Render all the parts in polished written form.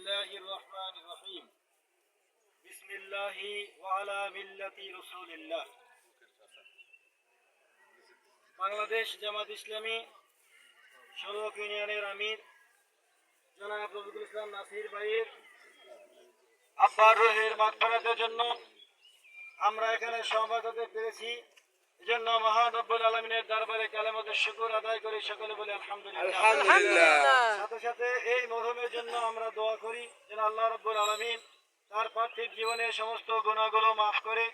الله الرحمن الرحيم بسم الله وعلى ملة رسول الله বাংলাদেশ জামাত ইসলামী সড়ক ইউনিয়নের আমির জনাব রফিকুল ইসলাম নাসির ভাইয়ের আব্বার রুহের মাগফিরাতের জন্য আমরা এখানে সমবেত হতে পেরেছি। এজন্য মহান রব্বুল আলামিনের দরবারে কালেমাতুশ শুকর আদায় করি, সকলে বলে আলহামদুলিল্লাহ। সাথে সাথে এই মরহুমের জন্য আমরা দোয়া করি যেন আল্লাহ রব্বুল আলামিন তার পার্থিব জীবনের সমস্ত গুনাহগুলো মাফ করে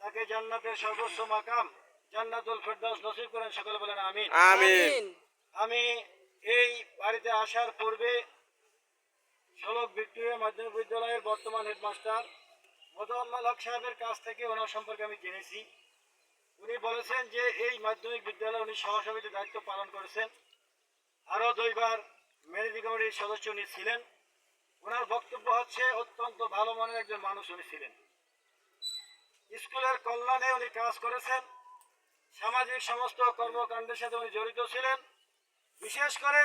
তাকে জান্নাতের সর্বোচ্চ মাকাম জান্নাতুল ফেরদাউস নসিব করেন, সকলে বলেন আমিন আমিন। আমি এই বাড়িতে আসার পূর্বে সড়ক ভিক্টোরিয়া মাধ্যমিক বিদ্যালয়ের বর্তমান হেডমাস্টার মোতাম্মেল হক সাহেবের কাছ থেকে ওনার সম্পর্কে আমি জেনেছি। উনি বলেছেন যে এই মাধ্যমিক বিদ্যালয়ে উনি সহসভাপতির দায়িত্ব পালন করেছেন, আরও 2 বার ম্যানেজিং কমিটির সদস্য উনি ছিলেন। ওনার বক্তব্য হচ্ছে অত্যন্ত ভালো মনের একজন মানুষ উনি ছিলেন। স্কুলের কল্যাণে উনি কাজ করেছেন, সামাজিক সমস্ত কর্মকাণ্ডের সাথে উনি জড়িত ছিলেন। বিশেষ করে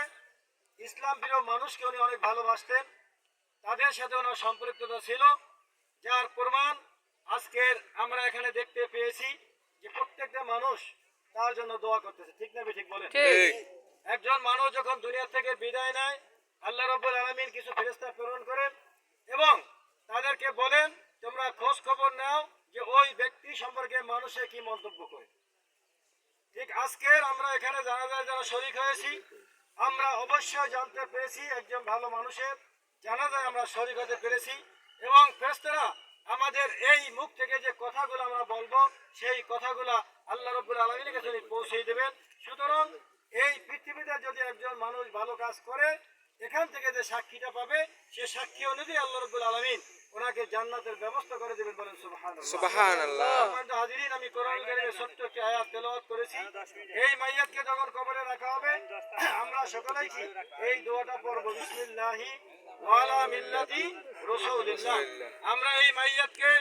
ইসলাম প্রিয় মানুষকে উনি অনেক ভালোবাসতেন, তাদের সাথে ওনার সম্পৃক্ততা ছিল, যার প্রমাণ আজকের আমরা এখানে দেখতে পেয়েছি যে প্রত্যেকটা মানুষ তার জন্য দোয়া করতেছে। ঠিক না ঠিক বলেন? একজন মানুষ যখন দুনিয়া থেকে বিদায় নেয় আল্লাহ রাব্বুল আলামিন কিছু ফেরেশতা প্রেরণ করেন এবং তাদেরকে বলেন তোমরা খোঁজ খবর নাও যে ওই ব্যক্তি সম্পর্কে মানুষে কি মন্তব্য করে। ঠিক আজকের আমরা এখানে জানাজায় যারা শরীক হয়েছি আমরা অবশ্যই জানতে পেরেছি একজন ভালো মানুষের জানাজায় আমরা শরীক হতে পেরেছি এবং ফেরেশতারা আমাদের এই মুখ থেকে যে কথাগুলো আমরা বলবো সেই কথাগুলা আল্লাহ রাব্বুল আলামিনের কাছে পৌঁছে দেবেন। সুতরাং এই পৃথিবীতে যদি একজন মানুষ ভালো কাজ করে এখান থেকে যে সাক্ষীটা পাবে সে সাক্ষী অনুযায়ী আল্লাহ রাব্বুল আলামিন ওনাকে জান্নাতের ব্যবস্থা করে দেবেন। বলেন সুবহানাল্লাহ। সুবহানাল্লাহ। হাজিরিন, আমি কোরআন কারীমের ছোট্ট একটি আয়াত তেলাওয়াত করেছি। এই মাইয়াতকে যখন কবরে রাখা হবে আমরা সকলেই কি এই দোয়াটা পড়ব, বিসমিল্লাহি ওয়া আলা মিল্লাতি রাসূলিল্লাহ। আমরা এই মাইয়াতকে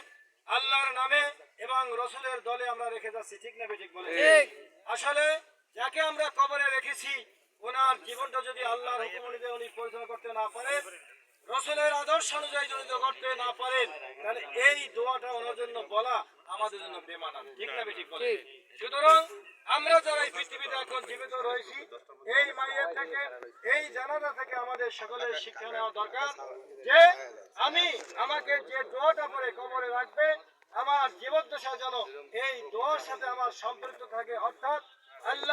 আল্লাহর নামে এবং রাসূলের দলে আমরা রেখে যাচ্ছি। ঠিক না ঠিক বলেন? ঠিক। আসলে যাকে আমরা কবরে রেখেছি ওনার জীবনটা যদি আল্লাহর হুকুম অনুযায়ী উনি পরিচালনা করতে না পারেন, রাসূলের আদর্শ অনুযায়ী যদি করতে না পারেন, তাহলে এই দোয়াটা ওনার জন্য বলা আমাদের জন্য বেমানান। ঠিক না ঠিক বলেন? সুতরাং আমরা যারা এই পৃথিবীতে এখন জীবিত রয়েছি এই মাইয়াত থেকে এই জানাজা থেকে আমাদের সকলের শিক্ষা নেওয়া দরকার যে আমাকে যে দোয়াটা পরে কবরে রাখবে আমার জীবদ্দশা যেন এই দোয়ার সাথে আমার সম্পৃক্ত থাকে, অর্থাৎ আল্লাহ